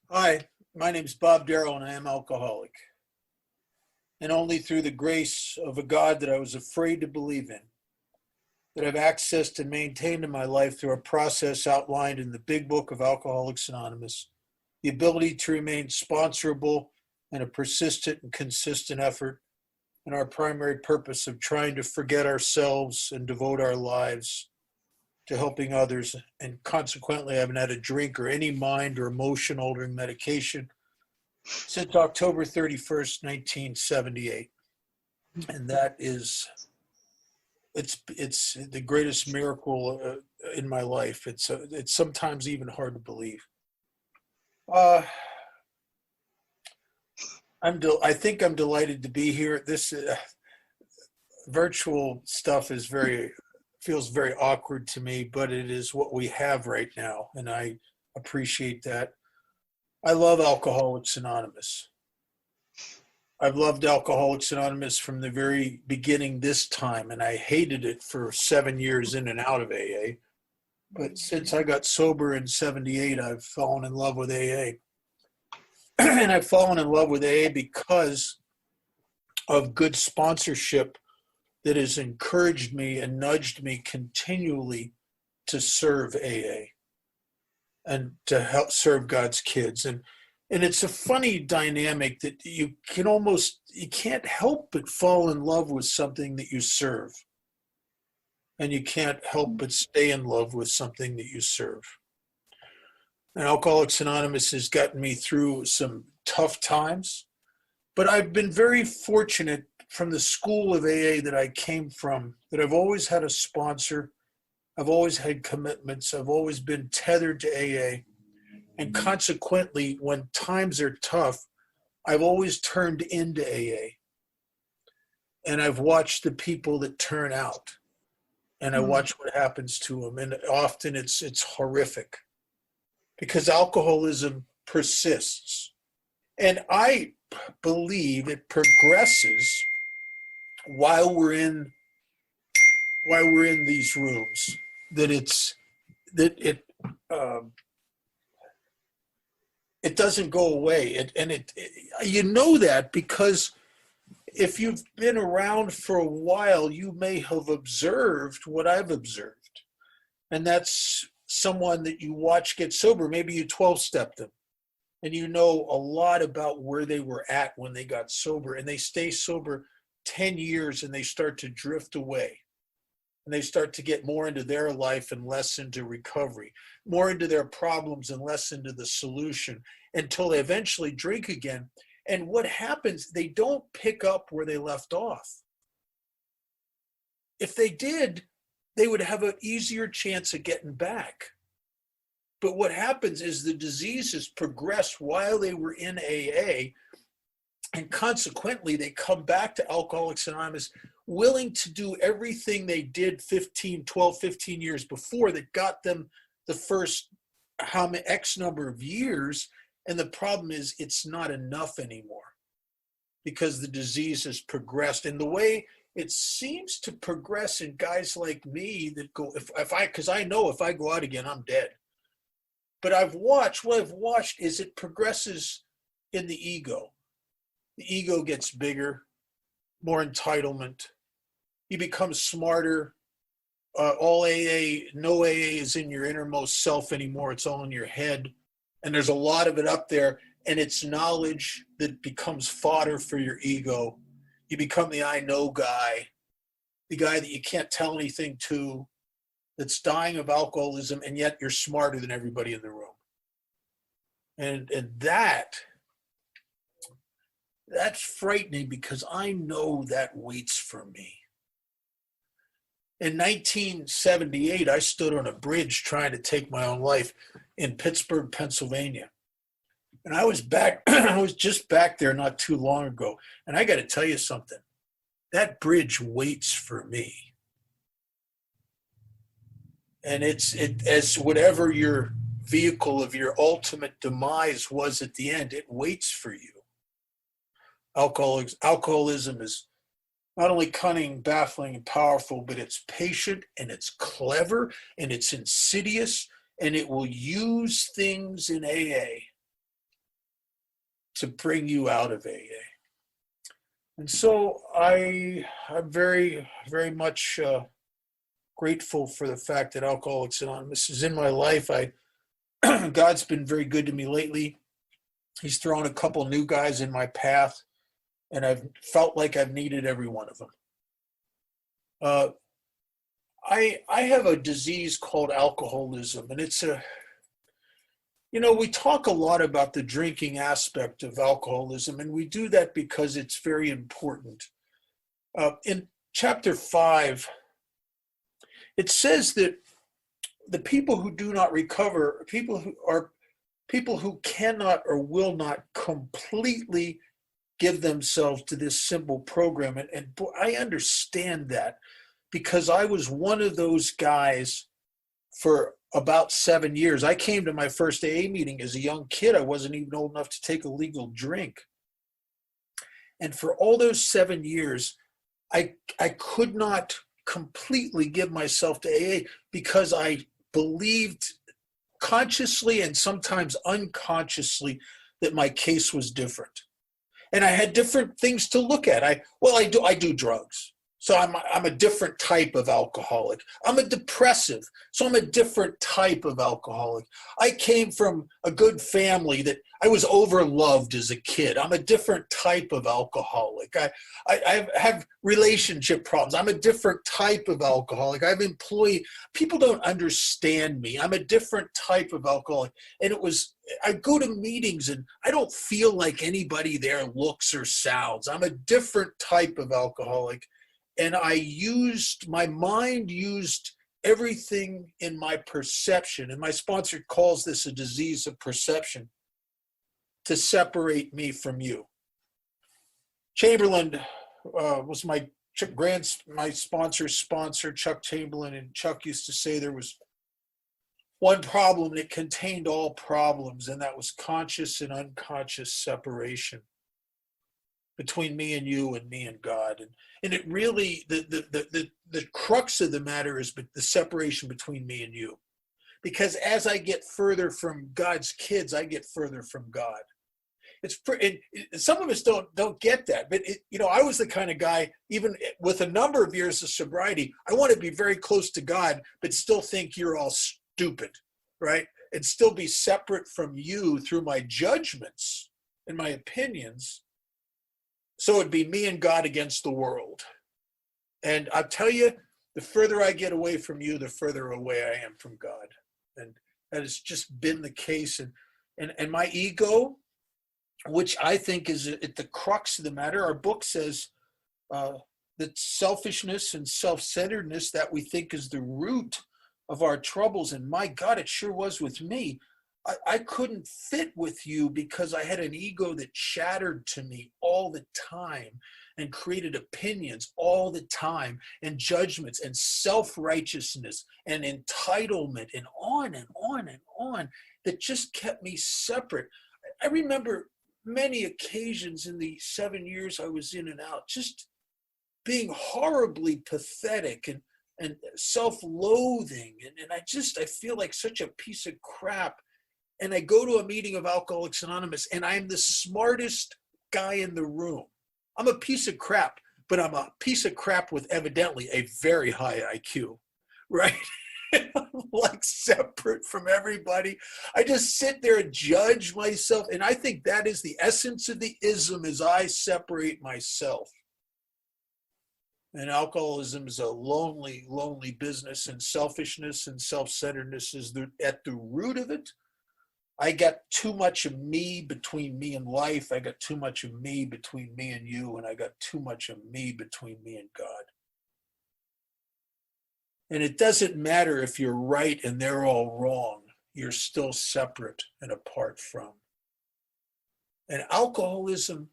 Hi, my name's Bob Darrow, and I am alcoholic. And only through the grace of a God that I was afraid to believe in, that I've accessed and maintained in my life through a process outlined in the Big Book of Alcoholics Anonymous, the ability to remain sponsorable and a persistent and consistent effort in our primary purpose of trying to forget ourselves and devote our lives to helping others. And consequently, I haven't had a drink or any mind or emotion altering medication since October 31st, 1978. And that is, it's the greatest miracle in my life. It's sometimes even hard to believe. Uh, I think I'm delighted to be here. This virtual stuff feels very awkward to me, but it is what we have right now, and I appreciate that. I love Alcoholics Anonymous. I've loved Alcoholics Anonymous from the very beginning this time, and I hated it for 7 years in and out of AA. But since I got sober in 78, I've fallen in love with AA. And I've fallen in love with AA because of good sponsorship that has encouraged me and nudged me continually to serve AA and to help serve God's kids. And it's a funny dynamic that you can't help but fall in love with something that you serve. And you can't help but stay in love with something that you serve. And Alcoholics Anonymous has gotten me through some tough times, but I've been very fortunate from the school of AA that I came from, that I've always had a sponsor. I've always had commitments. I've always been tethered to AA. And consequently, when times are tough, I've always turned into AA. And I've watched the people that turn out. And I watch what happens to them. And often it's horrific because alcoholism persists. And I believe it progresses while we're in these rooms. It doesn't go away. You know that because if you've been around for a while, you may have observed what I've observed. And that's someone that you watch get sober. Maybe you 12-stepped them and you know a lot about where they were at when they got sober, and they stay sober 10 years and they start to drift away. And they start to get more into their life and less into recovery, more into their problems and less into the solution, until they eventually drink again. And what happens, they don't pick up where they left off. If they did, they would have an easier chance of getting back. But what happens is the diseases progress while they were in AA, and consequently, they come back to Alcoholics Anonymous willing to do everything they did 15 years before that got them the first X number of years. And the problem is it's not enough anymore because the disease has progressed. And the way it seems to progress in guys like me that go, because I know if I go out again, I'm dead. But what I've watched is it progresses in the ego. The ego gets bigger, more entitlement. You become smarter. All AA, no AA is in your innermost self anymore. It's all in your head. And there's a lot of it up there. And it's knowledge that becomes fodder for your ego. You become the I know guy, the guy that you can't tell anything to, that's dying of alcoholism, and yet you're smarter than everybody in the room. And that's frightening because I know that waits for me. In 1978, I stood on a bridge trying to take my own life in Pittsburgh, Pennsylvania. And I was just back there not too long ago. And I got to tell you something. That bridge waits for me. And as whatever your vehicle of your ultimate demise was at the end, it waits for you. Alcoholism is not only cunning, baffling, and powerful, but it's patient and it's clever and it's insidious, and it will use things in AA to bring you out of AA. And so I'm very, very much grateful for the fact that Alcoholics Anonymous is in my life. God's been very good to me lately. He's thrown a couple new guys in my path, and I've felt like I've needed every one of them. I have a disease called alcoholism, and we talk a lot about the drinking aspect of alcoholism, and we do that because it's very important. In chapter 5, it says that the people who do not recover, people who cannot or will not completely give themselves to this simple program. And boy, I understand that, because I was one of those guys for about 7 years. I came to my first AA meeting as a young kid. I wasn't even old enough to take a legal drink. And for all those 7 years, I could not completely give myself to AA because I believed consciously and sometimes unconsciously that my case was different. And I had different things to look at. I do drugs. So I'm a different type of alcoholic. I'm a depressive, so I'm a different type of alcoholic. I came from a good family that I was overloved as a kid. I'm a different type of alcoholic. I have relationship problems. I'm a different type of alcoholic. People don't understand me. I'm a different type of alcoholic. And I go to meetings and I don't feel like anybody there looks or sounds. I'm a different type of alcoholic. And my mind used everything in my perception, and my sponsor calls this a disease of perception, to separate me from you. Chamberlain was my sponsor's sponsor, Chuck Chamberlain, and Chuck used to say there was one problem that contained all problems, and that was conscious and unconscious separation between me and you and me and God. And it really, the crux of the matter is the separation between me and you. Because as I get further from God's kids, I get further from God. Some of us don't get that, but I was the kind of guy, even with a number of years of sobriety, I want to be very close to God, but still think you're all stupid, right? And still be separate from you through my judgments and my opinions. So it'd be me and God against the world. And I'll tell you, the further I get away from you, the further away I am from God. And that has just been the case. And my ego, which I think is at the crux of the matter, our book says that selfishness and self-centeredness that we think is the root of our troubles. And my God, it sure was with me. I couldn't fit with you because I had an ego that chattered to me all the time and created opinions all the time and judgments and self-righteousness and entitlement and on and on and on that just kept me separate. I remember many occasions in the 7 years I was in and out, just being horribly pathetic and self-loathing. And I feel like such a piece of crap. And I go to a meeting of Alcoholics Anonymous, and I'm the smartest guy in the room. I'm a piece of crap, but I'm a piece of crap with evidently a very high IQ, right? I'm like separate from everybody. I just sit there and judge myself. And I think that is the essence of the ism, is I separate myself. And alcoholism is a lonely, lonely business, and selfishness and self-centeredness is at the root of it. I got too much of me between me and life. I got too much of me between me and you, and I got too much of me between me and God. And it doesn't matter if you're right and they're all wrong. You're still separate and apart from. And alcoholism,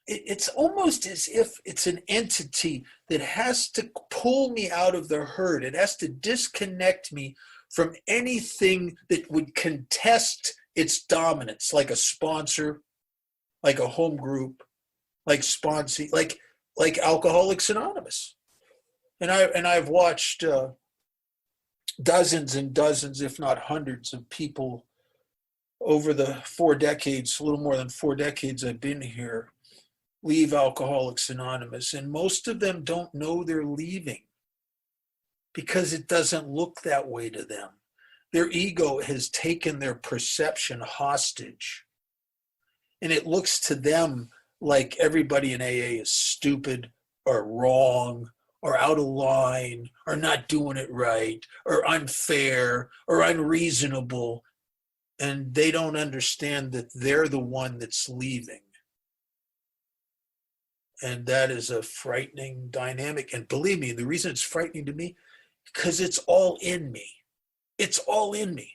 it's almost as if it's an entity that has to pull me out of the herd. It has to disconnect me from anything that would contest its dominance, like a sponsor, like a home group, like sponsee, like Alcoholics Anonymous. And I've watched dozens and dozens, if not hundreds, of people over the 4 decades, a little more than 4 decades I've been here, leave Alcoholics Anonymous. And most of them don't know they're leaving because it doesn't look that way to them. Their ego has taken their perception hostage. And it looks to them like everybody in AA is stupid or wrong or out of line or not doing it right or unfair or unreasonable. And they don't understand that they're the one that's leaving. And that is a frightening dynamic. And believe me, the reason it's frightening to me, because it's all in me. It's all in me.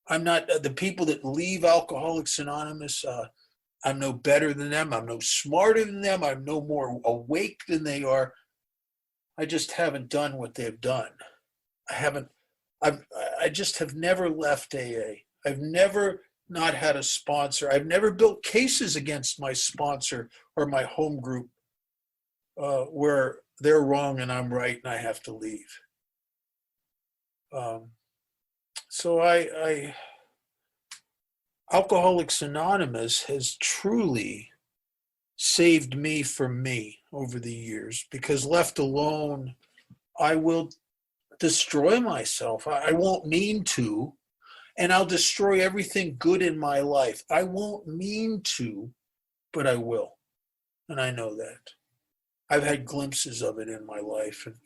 I'm not, the people that leave Alcoholics Anonymous, I'm no better than them. I'm no smarter than them. I'm no more awake than they are. I just haven't done what they've done. I just have never left AA. I've never not had a sponsor. I've never built cases against my sponsor or my home group where they're wrong and I'm right and I have to leave. So Alcoholics Anonymous has truly saved me from me over the years, because left alone, I will destroy myself. I won't mean to, and I'll destroy everything good in my life. I won't mean to, but I will. And I know that. I've had glimpses of it in my life. And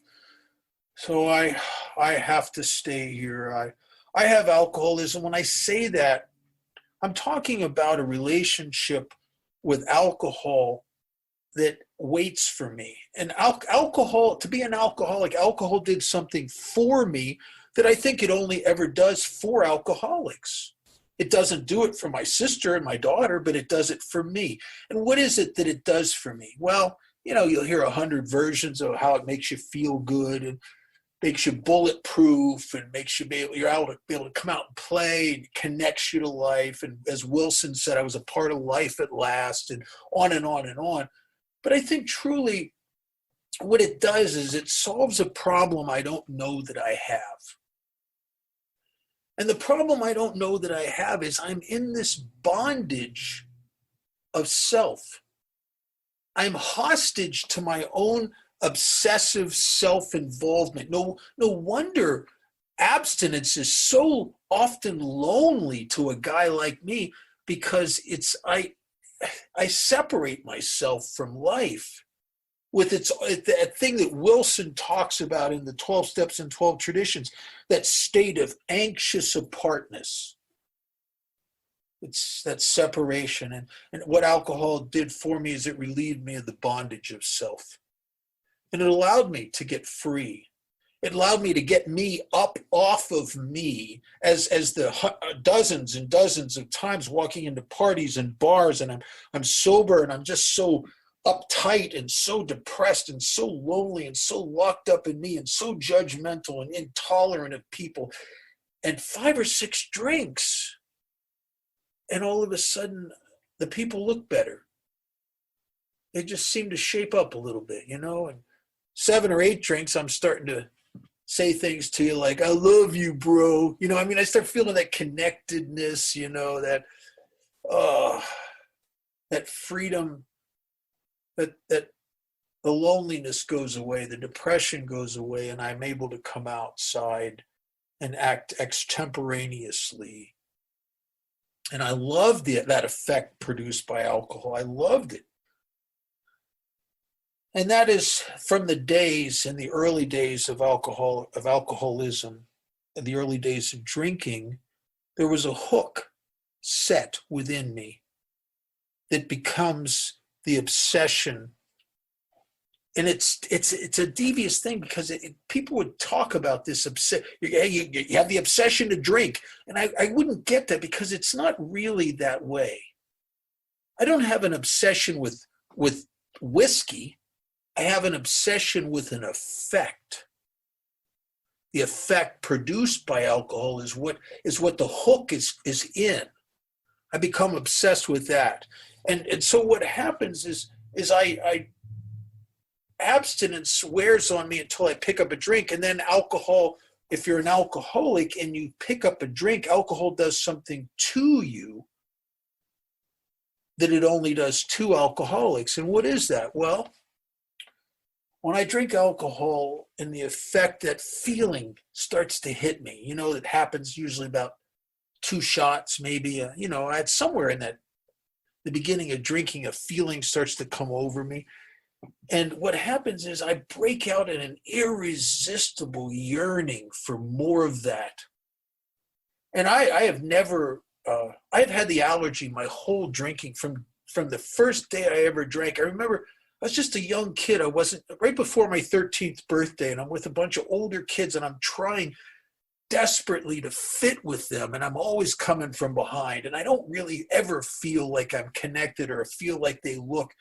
so I have to stay here. I have alcoholism. When I say that, I'm talking about a relationship with alcohol that waits for me. And alcohol, to be an alcoholic, alcohol did something for me that I think it only ever does for alcoholics. It doesn't do it for my sister and my daughter, but it does it for me. And what is it that it does for me? Well, you'll hear 100 versions of how it makes you feel good and makes you bulletproof and makes you you're able to come out and play and connects you to life. And as Wilson said, I was a part of life at last, and on and on and on. But I think truly what it does is it solves a problem I don't know that I have. And the problem I don't know that I have is I'm in this bondage of self. I'm hostage to my own obsessive self-involvement. No wonder abstinence is so often lonely to a guy like me, because I separate myself from life with that thing that Wilson talks about in the 12 Steps and 12 Traditions, that state of anxious apartness. It's that separation. And what alcohol did for me is it relieved me of the bondage of self. And it allowed me to get free. It allowed me to get me up off of me, as the dozens and dozens of times walking into parties and bars, and I'm sober and I'm just so uptight and so depressed and so lonely and so locked up in me and so judgmental and intolerant of people. And 5 or 6 drinks, and all of a sudden the people look better. They just seem to shape up a little bit, and 7 or 8 drinks, I'm starting to say things to you like, I love you, bro. I start feeling that connectedness, that freedom, that the loneliness goes away, the depression goes away, and I'm able to come outside and act extemporaneously. And I loved that effect produced by alcohol. I loved it. And that is from the days, in the early days of alcoholism, in the early days of drinking, there was a hook set within me that becomes the obsession. And it's a devious thing, because people would talk about this you have the obsession to drink. And I wouldn't get that, because it's not really that way. I don't have an obsession with whiskey. I have an obsession with an effect. The effect produced by alcohol is what the hook is in. I become obsessed with that. And so what happens is I abstinence wears on me until I pick up a drink, and then alcohol if you're an alcoholic and you pick up a drink, alcohol does something to you that it only does to alcoholics. And what is that? Well, when I drink alcohol and the effect, that feeling starts to hit me, that happens usually about 2 shots, maybe, at somewhere in the beginning of drinking, a feeling starts to come over me. And what happens is I break out in an irresistible yearning for more of that. And I have never, I've had the allergy my whole drinking from the first day I ever drank. I remember I was just a young kid. I wasn't, right before my 13th birthday, and I'm with a bunch of older kids, and I'm trying desperately to fit with them, and I'm always coming from behind, and I don't really ever feel like I'm connected or feel like they look.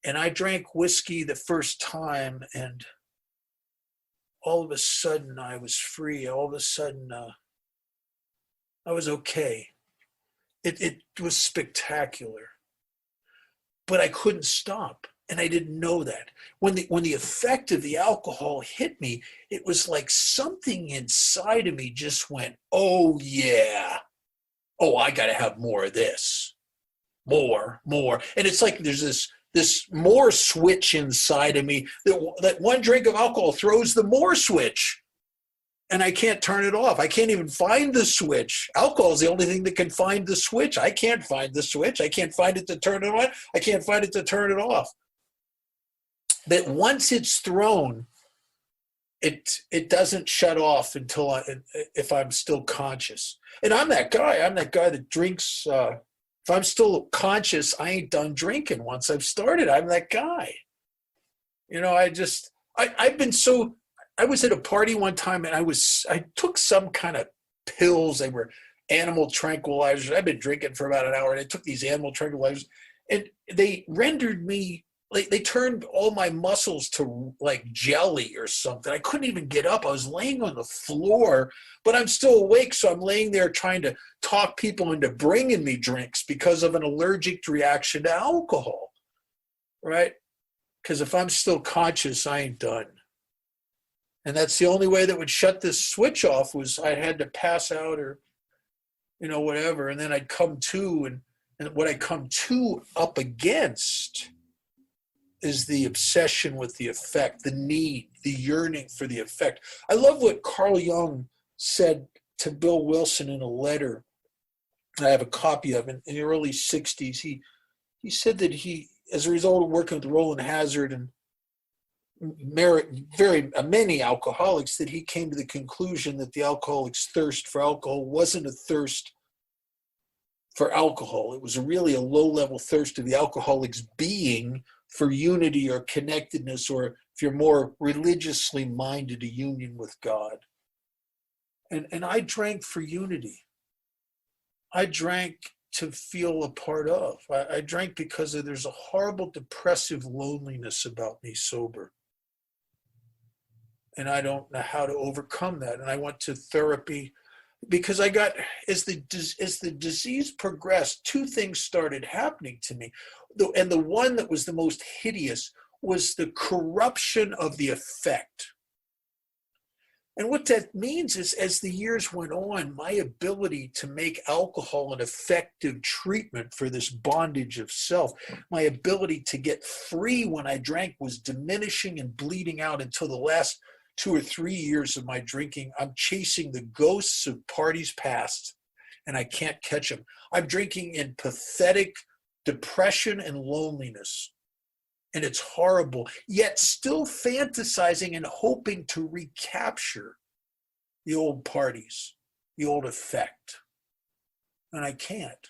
And I drank whiskey the first time, and all of a sudden I was free. All of a sudden I was okay. It was spectacular, but I couldn't stop. And I didn't know that. When the effect of the alcohol hit me, it was like something inside of me just went, oh yeah. Oh, I got to have more of this. More. And it's like there's this more switch inside of me that one drink of alcohol throws the more switch. And I can't turn it off. I can't even find the switch. Alcohol is the only thing that can find the switch. I can't find the switch. I can't find it to turn it on. I can't find it to turn it off. That once it's thrown, it doesn't shut off until if I'm still conscious. And I'm that guy. I'm that guy that drinks. If I'm still conscious, I ain't done drinking once I've started. I'm that guy. I've been so. I was at a party one time, and I took some kind of pills. They were animal tranquilizers. I've been drinking for about an hour, and I took these animal tranquilizers, and they rendered me. Like they turned all my muscles to like jelly or something. I couldn't even get up. I was laying on the floor, but I'm still awake. So I'm laying there trying to talk people into bringing me drinks because of an allergic reaction to alcohol, right? Because if I'm still conscious, I ain't done. And that's the only way that would shut this switch off was I had to pass out or, whatever. And then I'd come to, and what I come to up against is the obsession with the effect, the need, the yearning for the effect. I love what Carl Jung said to Bill Wilson in a letter I have a copy of in the early 60s. He said that he, as a result of working with Roland Hazard and many alcoholics, that he came to the conclusion that the alcoholic's thirst for alcohol wasn't a thirst for alcohol. It was really a low-level thirst of the alcoholic's being for unity or connectedness, or if you're more religiously minded, a union with God. And I drank for unity. I drank to feel a part of. I drank because there's a horrible depressive loneliness about me sober. And I don't know how to overcome that. And I went to therapy because I got, as the disease progressed, 2 things started happening to me. And the one that was the most hideous was the corruption of the effect. And what that means is, as the years went on, my ability to make alcohol an effective treatment for this bondage of self, my ability to get free when I drank was diminishing and bleeding out until the last 2 or 3 years of my drinking. I'm chasing the ghosts of parties past, and I can't catch them. I'm drinking in pathetic depression and loneliness. And it's horrible, yet still fantasizing and hoping to recapture the old parties, the old effect. And I can't.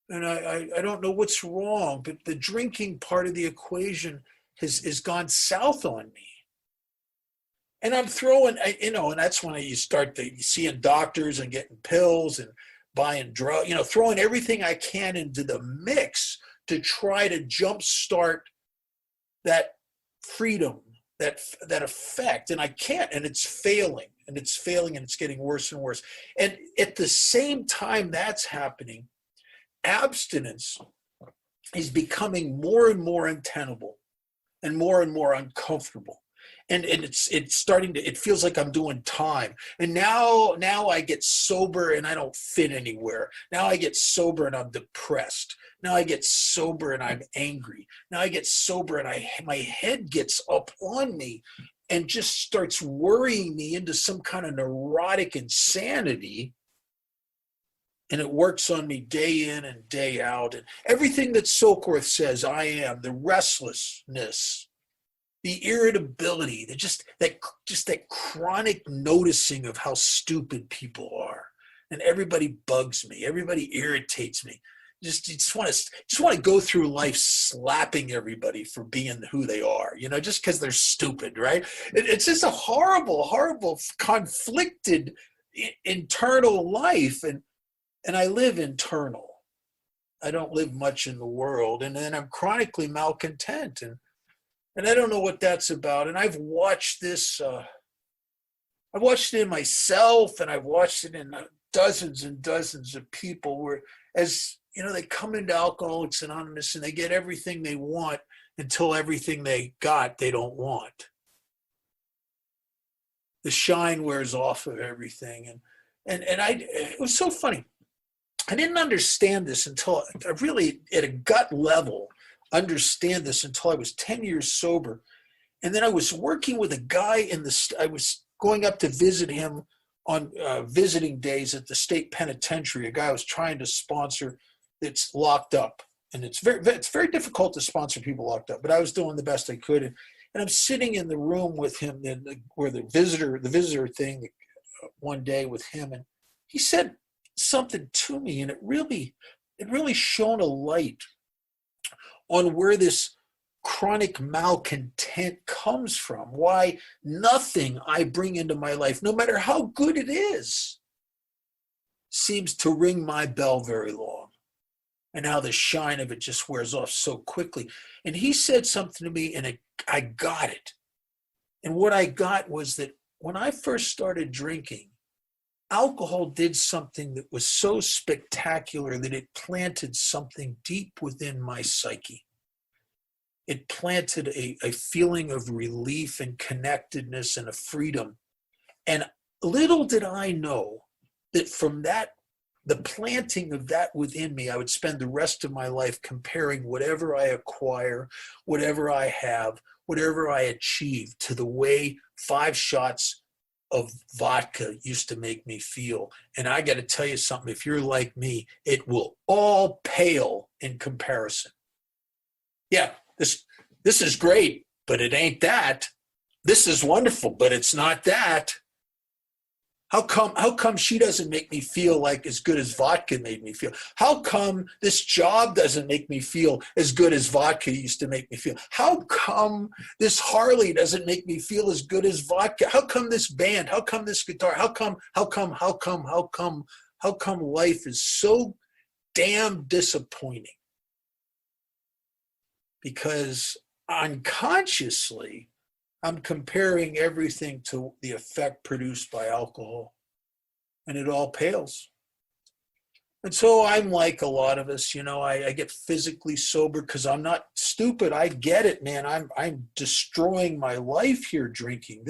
And I don't know what's wrong, but the drinking part of the equation has gone south on me. And I'm throwing, and that's when you start seeing doctors and getting pills and buying drugs, throwing everything I can into the mix to try to jumpstart that freedom, that effect. And I can't, and it's failing, and it's getting worse and worse. And at the same time that's happening, abstinence is becoming more and more untenable and more uncomfortable. and it's starting to, it feels like I'm doing time. And now I get sober and I don't fit anywhere. Now I get sober and I'm depressed. Now I get sober and I'm angry. Now I get sober and my head gets up on me and just starts worrying me into some kind of neurotic insanity. And it works on me day in and day out. And everything that Silkworth says, I am, the restlessness, the irritability, just that chronic noticing of how stupid people are. And everybody bugs me. Everybody irritates me. Just want to go through life slapping everybody for being who they are, just because they're stupid, right? It's just a horrible, conflicted internal life. And I live internal. I don't live much in the world. And then I'm chronically malcontent. And I don't know what that's about. And I've watched this. I've watched it in myself, and I've watched it in dozens and dozens of people where, as they come into Alcoholics Anonymous and they get everything they want until everything they got they don't want. The shine wears off of everything. And it was so funny. I didn't understand this until I really, at a gut level, understand this until I was 10 years sober. And then I was working with a guy I was going up to visit him on visiting days at the state penitentiary, a guy I was trying to sponsor that's locked up. And it's very difficult to sponsor people locked up, but I was doing the best I could. And I'm sitting in the room with him, where the visitor thing one day with him. And he said something to me, and it really shone a light on where this chronic malcontent comes from, why nothing I bring into my life, no matter how good it is, seems to ring my bell very long, and how the shine of it just wears off so quickly. And he said something to me, and I got it. And what I got was that when I first started drinking, alcohol did something that was so spectacular that it planted something deep within my psyche. It planted a feeling of relief and connectedness and a freedom. And little did I know that from that, the planting of that within me, I would spend the rest of my life comparing whatever I acquire, whatever I have, whatever I achieve, to the way 5 shots of vodka used to make me feel. And I got to tell you something, if you're like me, it will all pale in comparison. Yeah, this is great, but it ain't that. This is wonderful, but it's not that. How come she doesn't make me feel like as good as vodka made me feel? How come this job doesn't make me feel as good as vodka used to make me feel? How come this Harley doesn't make me feel as good as vodka? How come this band? How come this guitar? How come life is so damn disappointing? Because unconsciously, I'm comparing everything to the effect produced by alcohol, and it all pales. And so I'm like a lot of us, I get physically sober because I'm not stupid. I get it, man. I'm destroying my life here drinking.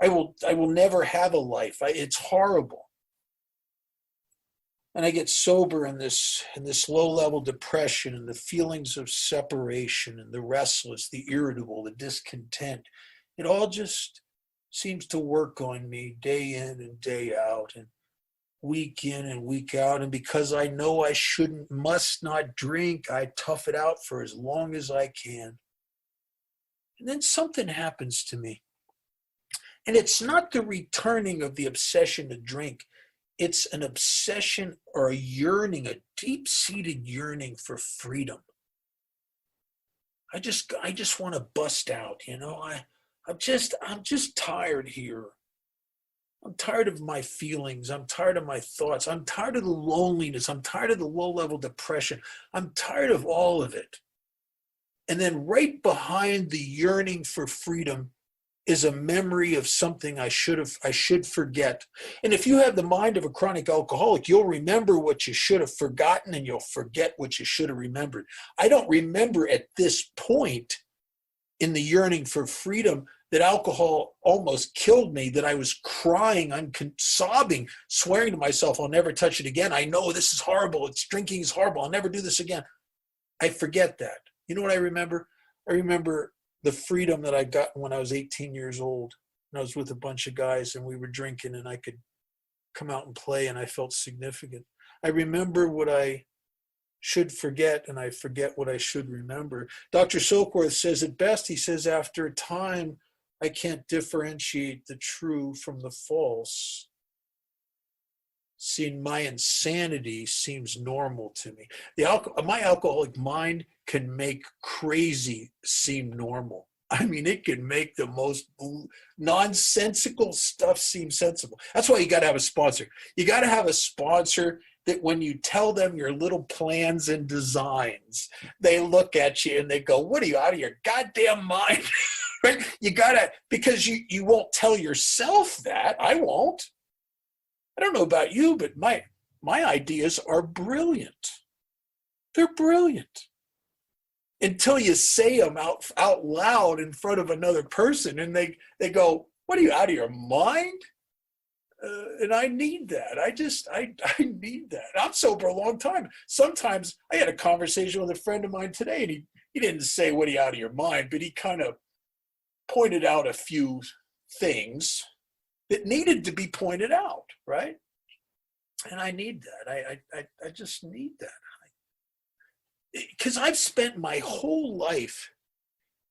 I will never have a life. It's horrible. And I get sober in this low-level depression, and the feelings of separation, and the restless, the irritable, the discontent. It all just seems to work on me day in and day out, and week in and week out. And because I know I must not drink, I tough it out for as long as I can. And then something happens to me. And it's not the returning of the obsession to drink. It's an obsession or a yearning, a deep-seated yearning for freedom. I just want to bust out, I'm just tired here. I'm tired of my feelings. I'm tired of my thoughts. I'm tired of the loneliness. I'm tired of the low-level depression. I'm tired of all of it. And then right behind the yearning for freedom is a memory of something I should forget. And if you have the mind of a chronic alcoholic, you'll remember what you should have forgotten, and you'll forget what you should have remembered. I don't remember at this point in the yearning for freedom that alcohol almost killed me, that I was crying, I'm sobbing, swearing to myself, I'll never touch it again. I know this is horrible. Drinking is horrible. I'll never do this again. I forget that. You know what I remember? I remember the freedom that I got when I was 18 years old. And I was with a bunch of guys and we were drinking and I could come out and play and I felt significant. I remember what I should forget and I forget what I should remember. Dr. Silkworth says it best. He says, after a time, I can't differentiate the true from the false. Seeing my insanity seems normal to me. My alcoholic mind can make crazy seem normal. I mean, it can make the most nonsensical stuff seem sensible. That's why you got to have a sponsor. You got to have a sponsor that when you tell them your little plans and designs, they look at you and they go, what are you, out of your goddamn mind? Right? You got to, because you won't tell yourself that. I won't. I don't know about you, but my ideas are brilliant. They're brilliant. Until you say them out loud in front of another person and they go, what are you, out of your mind? And I need that. I need that. I'm sober a long time. Sometimes I had a conversation with a friend of mine today and he didn't say, what are you, out of your mind? But he kind of pointed out a few things that needed to be pointed out, right? And I need that. I just need that. Because I've spent my whole life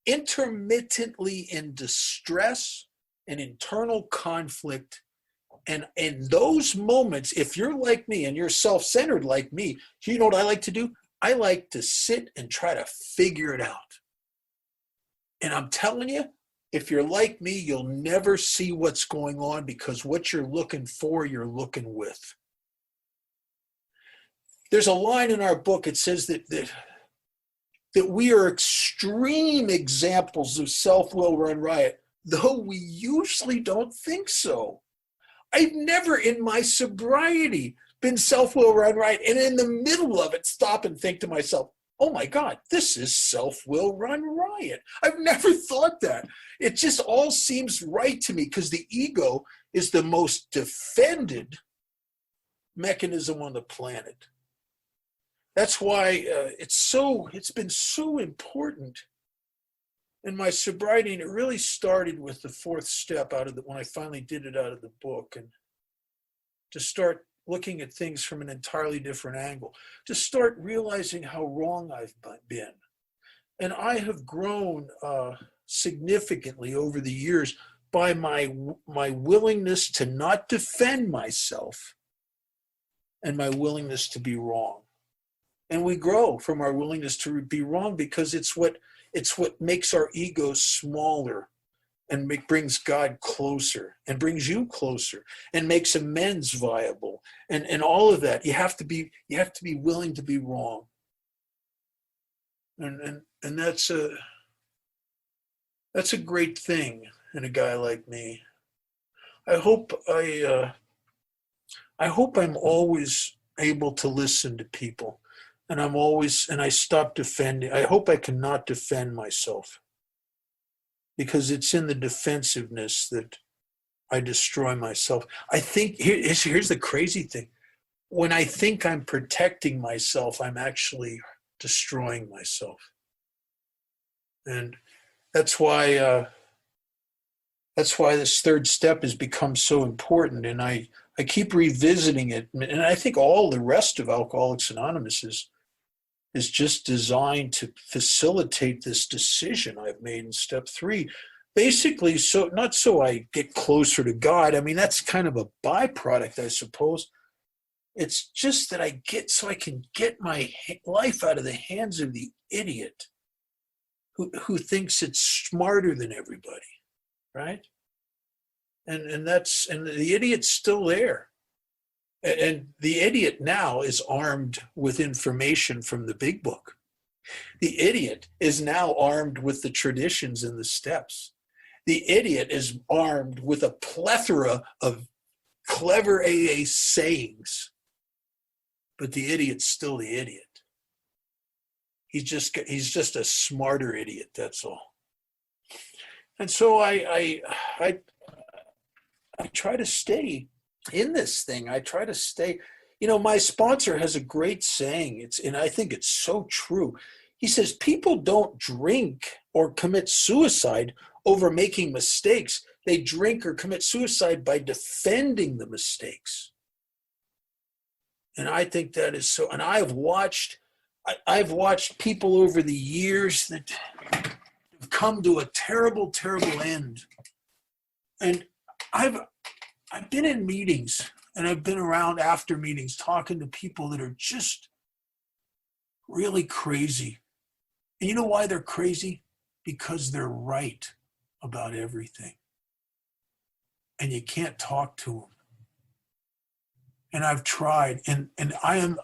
intermittently in distress and internal conflict. And in those moments, if you're like me and you're self-centered like me, you know what I like to do? I like to sit and try to figure it out. And I'm telling you, if you're like me, you'll never see what's going on because what you're looking for, you're looking with. There's a line in our book, it says that we are extreme examples of self-will run riot, though we usually don't think so. I've never in my sobriety been self-will run riot and in the middle of it stop and think to myself, oh my God, this is self-will run riot. I've never thought that. It just all seems right to me because the ego is the most defended mechanism on the planet. That's why it's been so important in my sobriety, and it really started with the fourth step when I finally did it out of the book, and to start looking at things from an entirely different angle, to start realizing how wrong I've been. And I have grown significantly over the years by my willingness to not defend myself and my willingness to be wrong. And we grow from our willingness to be wrong because it's what makes our ego smaller and brings God closer and brings you closer and makes amends viable and all of that. You have to be willing to be wrong. And that's a great thing in a guy like me. I hope I'm always able to listen to people. And I stop defending. I hope I cannot defend myself because it's in the defensiveness that I destroy myself. I think here's the crazy thing. When I think I'm protecting myself, I'm actually destroying myself. And that's why this third step has become so important. And I keep revisiting it. And I think all the rest of Alcoholics Anonymous is just designed to facilitate this decision I've made in step 3. Basically, not so I get closer to God. I mean, that's kind of a byproduct, I suppose. It's just that I can get my life out of the hands of the idiot who thinks it's smarter than everybody, right? And the idiot's still there. And the idiot now is armed with information from the big book. The idiot is now armed with the traditions and the steps. The idiot is armed with a plethora of clever AA sayings. But the idiot's still the idiot. He's just a smarter idiot, that's all. And so I I try to stay in this thing. I try to stay. You know, my sponsor has a great saying. And I think it's so true. He says people don't drink or commit suicide over making mistakes. They drink or commit suicide by defending the mistakes. And I think that is so. And I've watched people over the years that have come to a terrible, terrible end. And I've I've been in meetings and I've been around after meetings talking to people that are just really crazy. And you know why they're crazy? Because they're right about everything. And you can't talk to them. And I've tried, and I am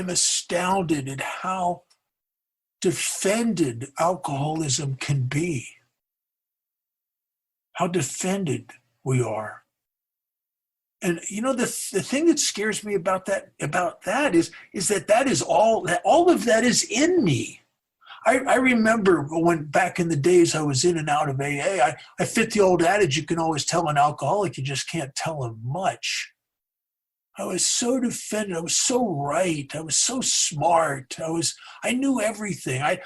astounded at how defended alcoholism can be. How defended we are. And you know, the thing that scares me about that is that is all of that is in me. I remember when back in the days I was in and out of AA, I fit the old adage, you can always tell an alcoholic, you just can't tell him much. I was so defended. I was so right. I was so smart. I knew everything. I'd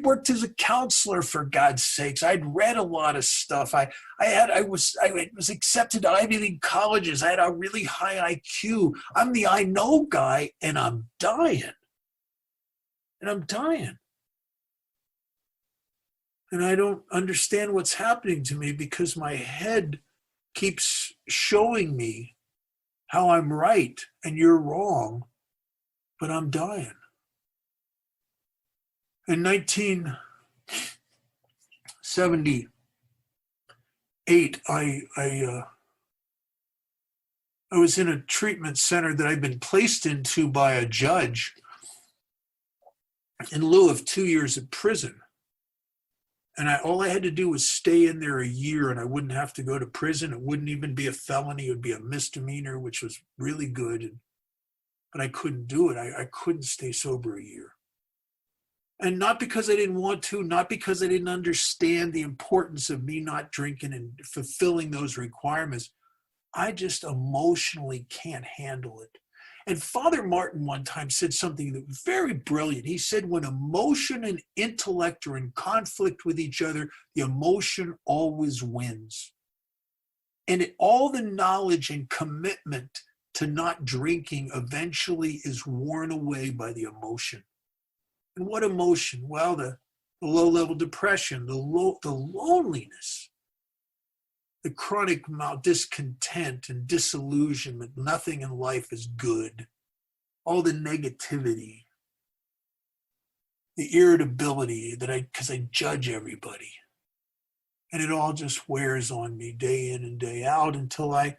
worked as a counselor, for God's sakes. I'd read a lot of stuff. I was accepted to Ivy League colleges. I had a really high IQ. I'm the I know guy, and I'm dying. And I'm dying. And I don't understand what's happening to me because my head keeps showing me how I'm right and you're wrong, but I'm dying. In 1978, I was in a treatment center that I'd been placed into by a judge in lieu of 2 years of prison. And all I had to do was stay in there a year and I wouldn't have to go to prison. It wouldn't even be a felony. It would be a misdemeanor, which was really good. But I couldn't do it. I couldn't stay sober a year. And not because I didn't want to, not because I didn't understand the importance of me not drinking and fulfilling those requirements. I just emotionally can't handle it. And Father Martin one time said something that was very brilliant. He said, when emotion and intellect are in conflict with each other, the emotion always wins. And all the knowledge and commitment to not drinking eventually is worn away by the emotion. And what emotion? Well, the low-level depression, the loneliness, the chronic discontent and disillusionment. Nothing in life is good. All the negativity, the irritability because I judge everybody. And it all just wears on me day in and day out until I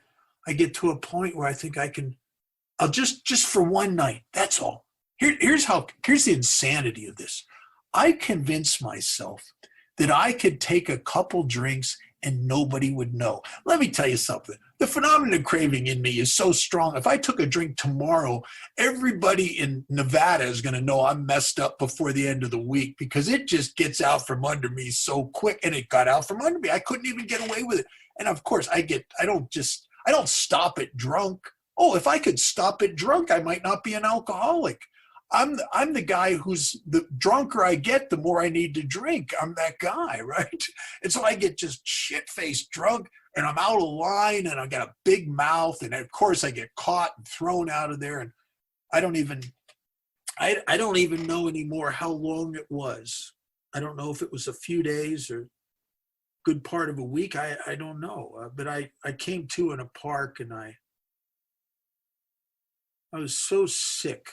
get to a point where I think I'll just for one night, that's all. Here's the insanity of this. I convinced myself that I could take a couple drinks and nobody would know. Let me tell you something. The phenomenon of craving in me is so strong. If I took a drink tomorrow, everybody in Nevada is going to know I'm messed up before the end of the week because it just gets out from under me so quick. And it got out from under me. I couldn't even get away with it. And of course, I don't stop at drunk. Oh, if I could stop at drunk, I might not be an alcoholic. I'm the guy who's the drunker I get, the more I need to drink. I'm that guy, right? And so I get just shit-faced drunk and I'm out of line and I got a big mouth. And of course I get caught and thrown out of there. And I don't even know anymore how long it was. I don't know if it was a few days or a good part of a week. I don't know. But I came to in a park and I was so sick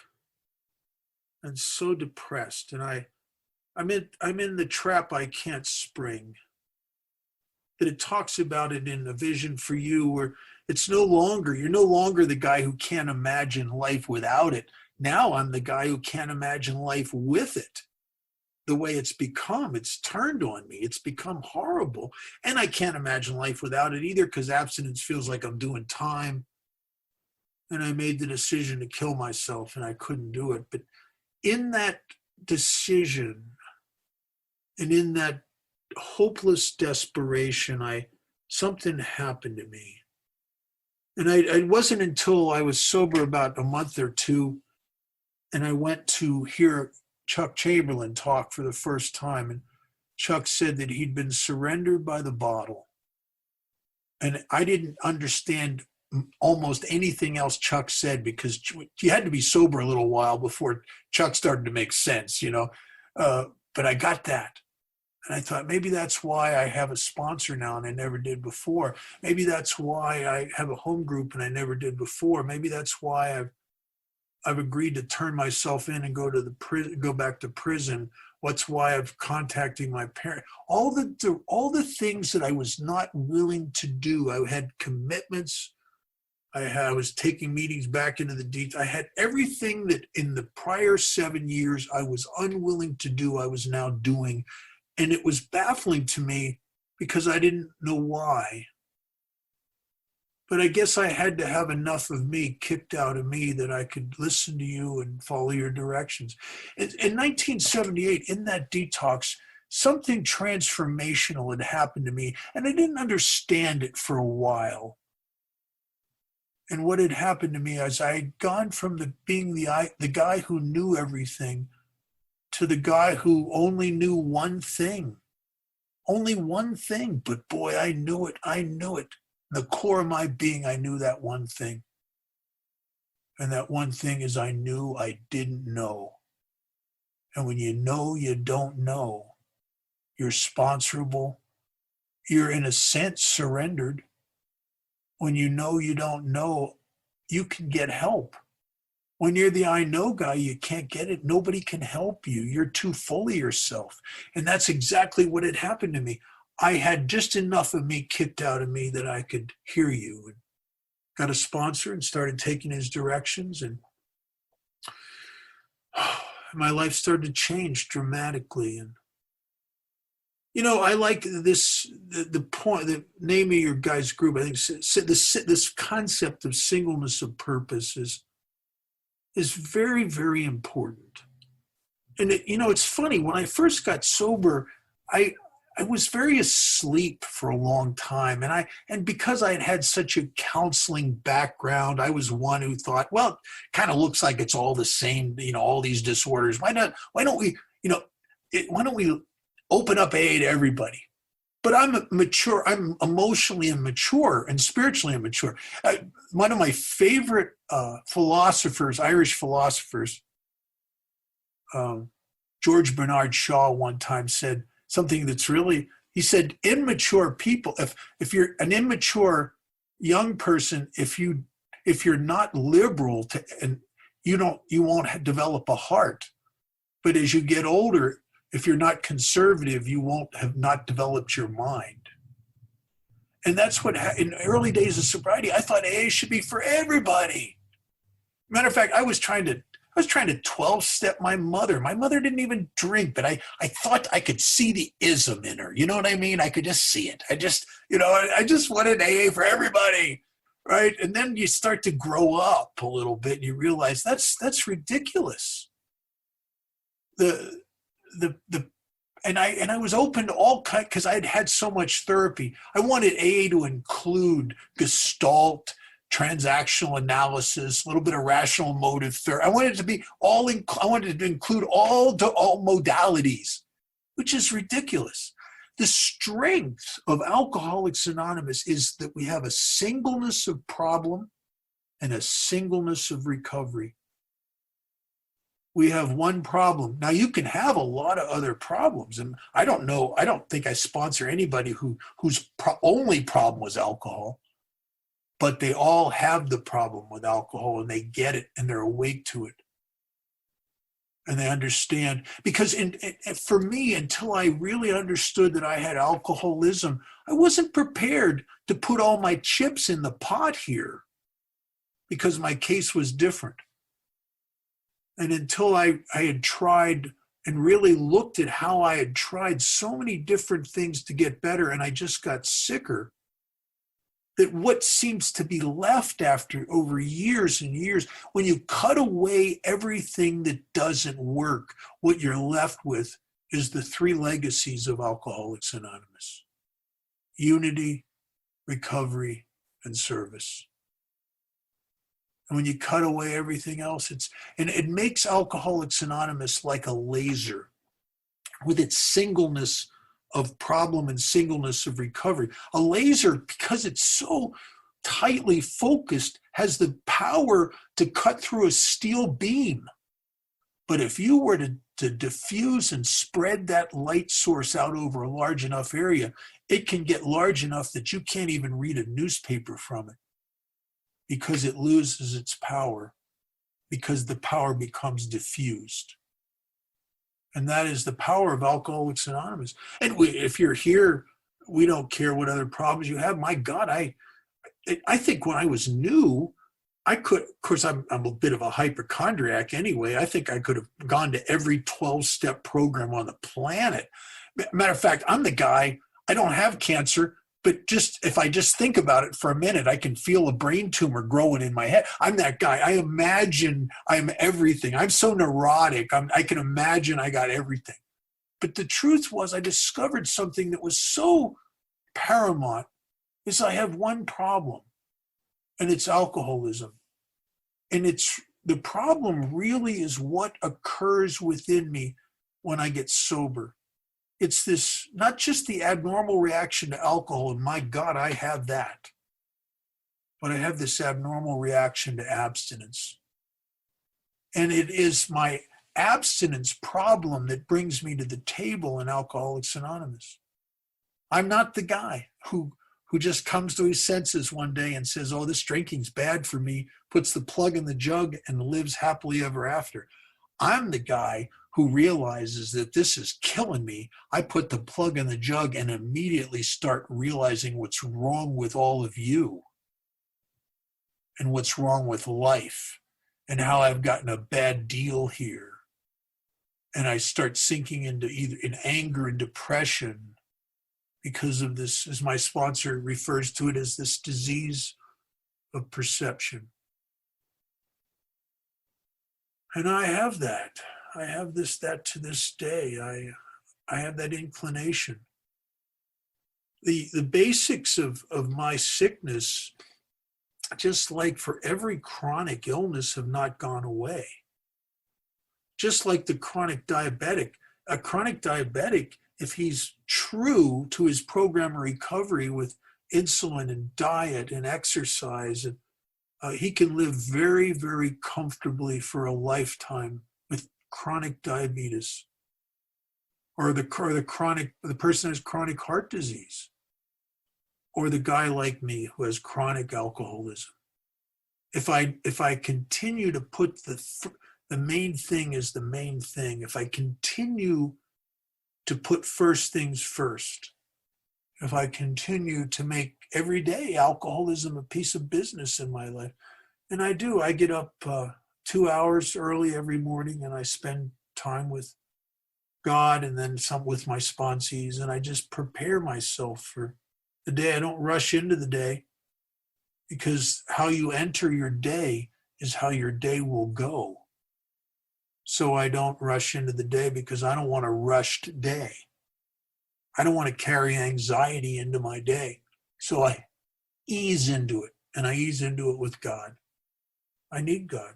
and so depressed, and I'm in the trap I can't spring. That it talks about it in A Vision for You, where you're no longer the guy who can't imagine life without it. Now I'm the guy who can't imagine life with it. The way it's become, it's turned on me. It's become horrible, and I can't imagine life without it either because abstinence feels like I'm doing time. And I made the decision to kill myself, and I couldn't do it, but in that decision and in that hopeless desperation, something happened to me. And it wasn't until I was sober about a month or two, and I went to hear Chuck Chamberlain talk for the first time. And Chuck said that he'd been surrendered by the bottle. And I didn't understand almost anything else Chuck said, because you had to be sober a little while before Chuck started to make sense, you know. But I got that. And I thought, maybe that's why I have a sponsor now and I never did before. Maybe that's why I have a home group and I never did before. Maybe that's why I've agreed to turn myself in and go back to prison. What's why I'm contacting my parents. All the things that I was not willing to do. I had commitments. I was taking meetings back into the detail. I had everything that in the prior 7 years I was unwilling to do, I was now doing. And it was baffling to me because I didn't know why. But I guess I had to have enough of me kicked out of me that I could listen to you and follow your directions. In 1978, in that detox, something transformational had happened to me, and I didn't understand it for a while. And what had happened to me is I had gone from being the guy who knew everything to the guy who only knew one thing. Only one thing. But boy, I knew it. I knew it. The core of my being, I knew that one thing. And that one thing is I knew I didn't know. And when you know you don't know, you're sponsorable. You're in a sense surrendered. When you know you don't know, you can get help. When you're the I know guy, you can't get it. Nobody can help you. You're too full of yourself. And that's exactly what had happened to me. I had just enough of me kicked out of me that I could hear you. And got a sponsor and started taking his directions. And my life started to change dramatically. And, you know, I like this, the point, the name of your guys' group, I think this concept of singleness of purpose is very, very important. And it's funny, when I first got sober, I was very asleep for a long time. And because I had such a counseling background, I was one who thought, well, it kind of looks like it's all the same, all these disorders. Why don't we open up AA to everybody? But I'm mature. I'm emotionally immature and spiritually immature. One of my favorite philosophers, Irish philosophers, George Bernard Shaw, one time said something that's really, he said, immature people, if you're an immature young person, if you're not liberal and you won't develop a heart. But as you get older, if you're not conservative, you won't have not developed your mind. And that's what, in early days of sobriety, I thought AA should be for everybody. Matter of fact, I was trying to 12-step my mother. My mother didn't even drink, but I thought I could see the ism in her. You know what I mean? I could just see it. I just wanted AA for everybody, right? And then you start to grow up a little bit and you realize that's ridiculous. And I was open to all kinds, because I had so much therapy. I wanted AA to include Gestalt, transactional analysis, a little bit of rational motive therapy. I wanted it to be I wanted to include all modalities, which is ridiculous. The strength of Alcoholics Anonymous is that we have a singleness of problem and a singleness of recovery. We have one problem. Now, you can have a lot of other problems. And I don't think I sponsor anybody whose only problem was alcohol. But they all have the problem with alcohol, and they get it, and they're awake to it. And they understand. Because for me, until I really understood that I had alcoholism, I wasn't prepared to put all my chips in the pot here, because my case was different. And until I had tried and really looked at how I had tried so many different things to get better, and I just got sicker, that what seems to be left after over years and years, when you cut away everything that doesn't work, what you're left with is the three legacies of Alcoholics Anonymous: unity, recovery, and service. And when you cut away everything else, and it makes Alcoholics Anonymous like a laser with its singleness of problem and singleness of recovery. A laser, because it's so tightly focused, has the power to cut through a steel beam. But if you were to diffuse and spread that light source out over a large enough area, it can get large enough that you can't even read a newspaper from it, because it loses its power, because the power becomes diffused. And that is the power of Alcoholics Anonymous. And if you're here, we don't care what other problems you have. My God, I think when I was new, I could, of course, I'm a bit of a hypochondriac anyway. I think I could have gone to every 12-step program on the planet. Matter of fact, I'm the guy, I don't have cancer, but just if I just think about it for a minute, I can feel a brain tumor growing in my head. I'm that guy. I imagine I'm everything. I'm so neurotic. I can imagine I got everything. But the truth was, I discovered something that was so paramount, is I have one problem, and it's alcoholism. And the problem really is what occurs within me when I get sober. It's this, not just the abnormal reaction to alcohol, and my God, I have that. But I have this abnormal reaction to abstinence. And it is my abstinence problem that brings me to the table in Alcoholics Anonymous. I'm not the guy who just comes to his senses one day and says, oh, this drinking's bad for me, puts the plug in the jug and lives happily ever after. I'm the guy who realizes that this is killing me. I put the plug in the jug and immediately start realizing what's wrong with all of you and what's wrong with life and how I've gotten a bad deal here. And I start sinking into either in anger and depression because of this, as my sponsor refers to it, as this disease of perception. And I have that. I have that to this day. I have that inclination. The basics of my sickness, just like for every chronic illness, have not gone away. Just like the chronic diabetic. A chronic diabetic, if he's true to his program of recovery with insulin and diet and exercise, and he can live very, very comfortably for a lifetime with chronic diabetes, or the person who has chronic heart disease, or the guy like me who has chronic alcoholism. If I continue to put the main thing is the main thing, if I continue to put first things first, if I continue to make every day alcoholism a piece of business in my life, and I do, I get up 2 hours early every morning and I spend time with God and then some with my sponsees, and I just prepare myself for the day. I don't rush into the day, because how you enter your day is how your day will go. So I don't rush into the day because I don't want a rushed day. I don't want to carry anxiety into my day. So I ease into it, and I ease into it with God. I need God.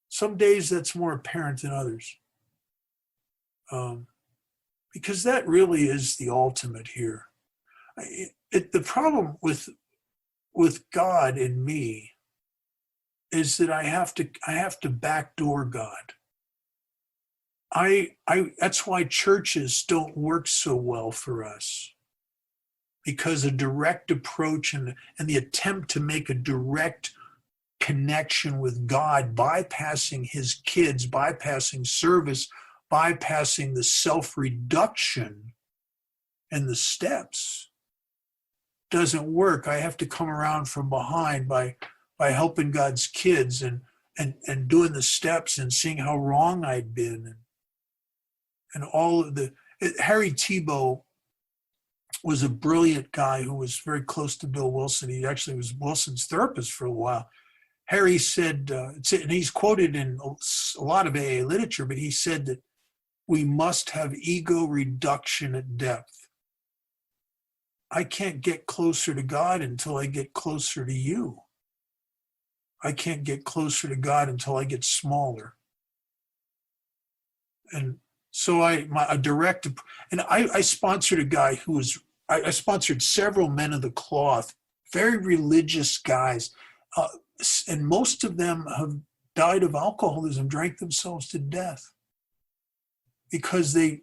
Some days that's more apparent than others. Because that really is the ultimate here. The problem with God and me is that I have to backdoor God. That's why churches don't work so well for us, because a direct approach and the attempt to make a direct connection with God, bypassing his kids, bypassing service, bypassing the self-reduction and the steps, doesn't work. I have to come around from behind by helping God's kids and doing the steps and seeing how wrong I'd been. And all of Harry Tebow was a brilliant guy who was very close to Bill Wilson. He actually was Wilson's therapist for a while. Harry said, and he's quoted in a lot of AA literature, but he said that We must have ego reduction at depth. I can't get closer to God until I get closer to you. I can't get closer to God until I get smaller. And so I sponsored a guy who was, I sponsored several men of the cloth, very religious guys. And most of them have died of alcoholism, drank themselves to death because they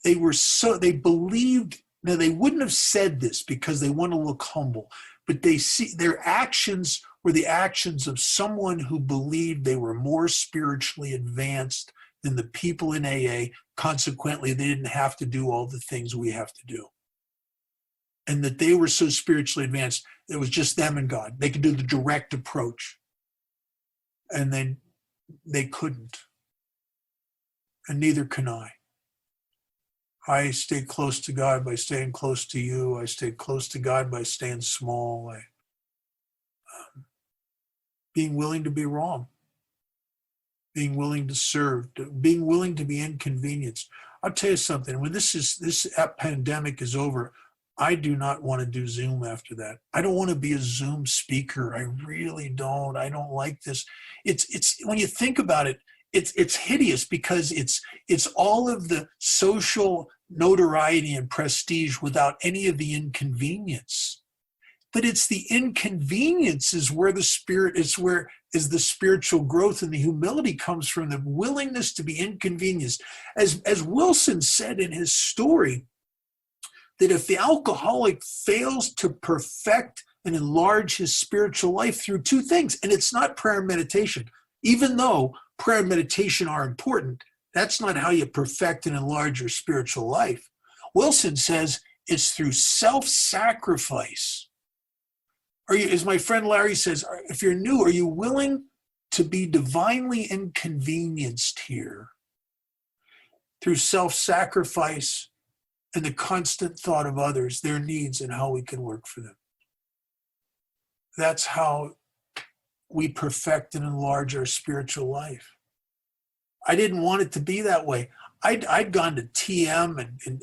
believed. Now, they wouldn't have said this because they want to look humble, but they see their actions were the actions of someone who believed they were more spiritually advanced than the people in AA. Consequently, they didn't have to do all the things we have to do. And that they were so spiritually advanced, it was just them and God. They could do the direct approach. And then they couldn't. And neither can I. I stay close to God by staying close to you. I stay close to God by staying small. Being willing to be wrong. Being willing to serve. Being willing to be inconvenienced. I'll tell you something. When this pandemic is over, I do not want to do Zoom after that. I don't want to be a Zoom speaker. I really don't. I don't like this. It's when you think about it, it's hideous because it's all of the social notoriety and prestige without any of the inconvenience. But it's the inconvenience is where the spiritual growth, and the humility comes from, the willingness to be inconvenienced. As Wilson said in his story, that if the alcoholic fails to perfect and enlarge his spiritual life through two things, and it's not prayer and meditation, even though prayer and meditation are important, that's not how you perfect and enlarge your spiritual life. Wilson says it's through self-sacrifice. As my friend Larry says, if you're new, are you willing to be divinely inconvenienced here through self-sacrifice and the constant thought of others, their needs, and how we can work for them? That's how we perfect and enlarge our spiritual life. I didn't want it to be that way. I'd gone to TM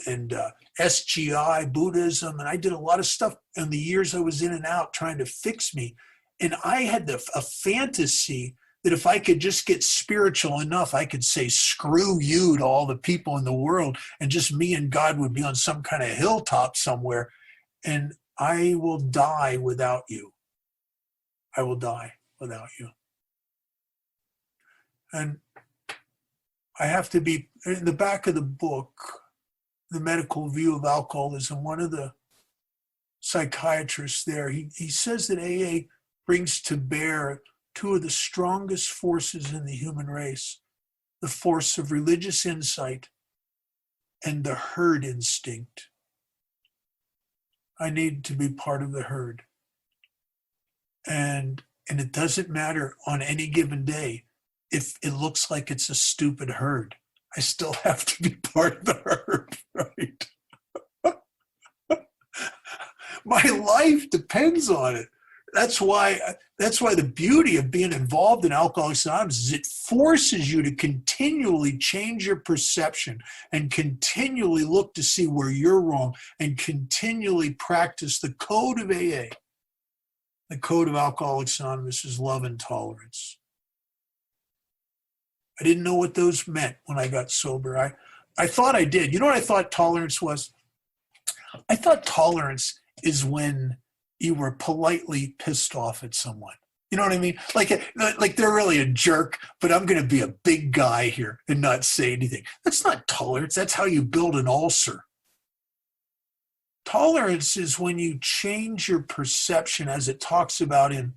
and SGI, Buddhism, and I did a lot of stuff in the years I was in and out trying to fix me. And I had a fantasy that if I could just get spiritual enough, I could say, screw you to all the people in the world, and just me and God would be on some kind of hilltop somewhere, and I will die without you. I will die without you. And I have to be, in the back of the book, The Medical View of Alcoholism, one of the psychiatrists there, he says that AA brings to bear two of the strongest forces in the human race, the force of religious insight and the herd instinct. I need to be part of the herd. And it doesn't matter on any given day if it looks like it's a stupid herd. I still have to be part of the herd, right? My life depends on it. That's why the beauty of being involved in Alcoholics Anonymous is it forces you to continually change your perception and continually look to see where you're wrong and continually practice the code of AA. The code of Alcoholics Anonymous is love and tolerance. I didn't know what those meant when I got sober. I thought I did. You know what I thought tolerance was? I thought tolerance is when you were politely pissed off at someone. You know what I mean? Like they're really a jerk, but I'm going to be a big guy here and not say anything. That's not tolerance. That's how you build an ulcer. Tolerance is when you change your perception, as it talks about in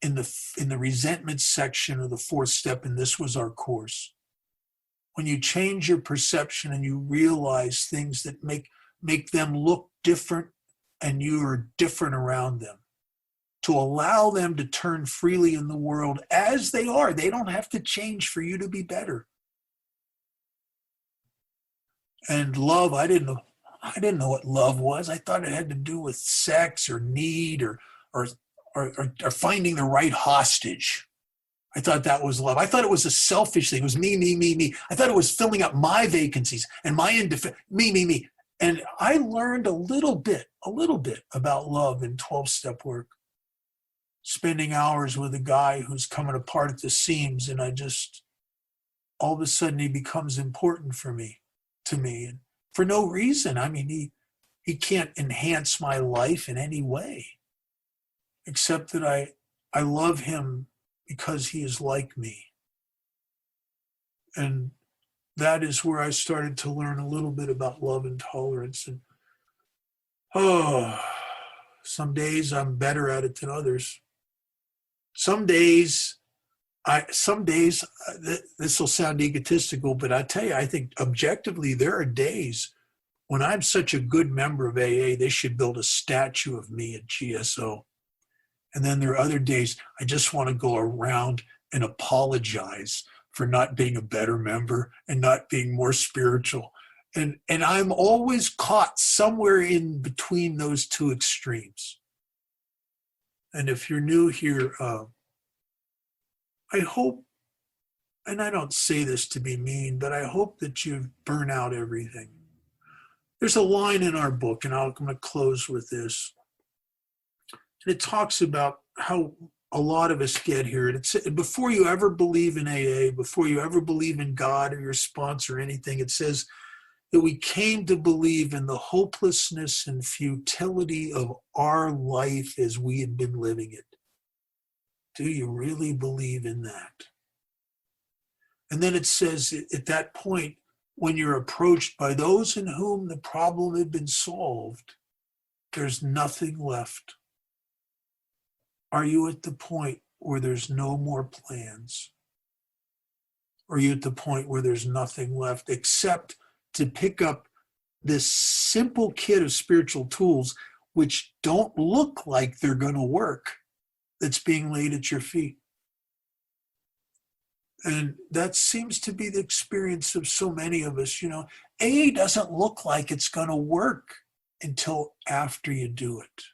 the resentment section of the fourth step, and this was our course. When you change your perception and you realize things that make them look different and you are different around them, to allow them to turn freely in the world as they are. They don't have to change for you to be better. And love, I didn't know what love was. I thought it had to do with sex or need or finding the right hostage. I thought that was love. I thought it was a selfish thing. It was me, me, me, me. I thought it was filling up my vacancies and my me, me, me. And I learned a little bit about love in 12-step work, spending hours with a guy who's coming apart at the seams. And all of a sudden he becomes important to me, and for no reason. I mean, he can't enhance my life in any way, except that I love him because he is like me. And that is where I started to learn a little bit about love and tolerance. And some days I'm better at it than others. Some days, this will sound egotistical, but I tell you, I think objectively there are days when I'm such a good member of AA, they should build a statue of me at GSO. And then there are other days I just want to go around and apologize for not being a better member and not being more spiritual. And I'm always caught somewhere in between those two extremes. And if you're new here, I hope, and I don't say this to be mean, but I hope that you've burned out everything. There's a line in our book, and I'm going to close with this. And it talks about how a lot of us get here. And it's before you ever believe in AA, before you ever believe in God or your sponsor or anything, it says that we came to believe in the hopelessness and futility of our life as we had been living it. Do you really believe in that? And then it says at that point, when you're approached by those in whom the problem had been solved, there's nothing left. Are you at the point where there's no more plans? Or are you at the point where there's nothing left except to pick up this simple kit of spiritual tools which don't look like they're going to work, that's being laid at your feet? And that seems to be the experience of so many of us. AA doesn't look like it's going to work until after you do it.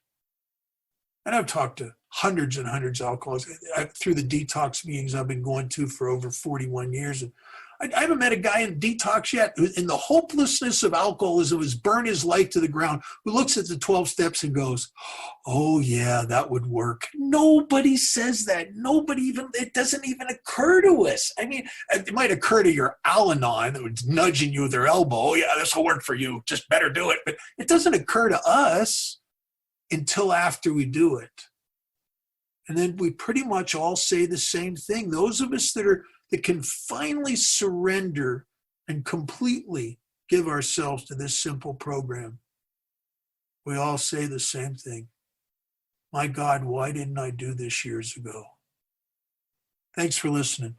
And I've talked to hundreds and hundreds of alcoholics through the detox meetings I've been going to for over 41 years. And I haven't met a guy in detox yet who, in the hopelessness of alcoholism, has burned his life to the ground, who looks at the 12 steps and goes, oh yeah, that would work. Nobody says that. It doesn't even occur to us. I mean, it might occur to your Al-Anon that was nudging you with their elbow. Oh yeah, this will work for you. Just better do it. But it doesn't occur to us until after we do it. And then we pretty much all say the same thing. Those of us that can finally surrender and completely give ourselves to this simple program, we all say the same thing. My God, why didn't I do this years ago? Thanks for listening.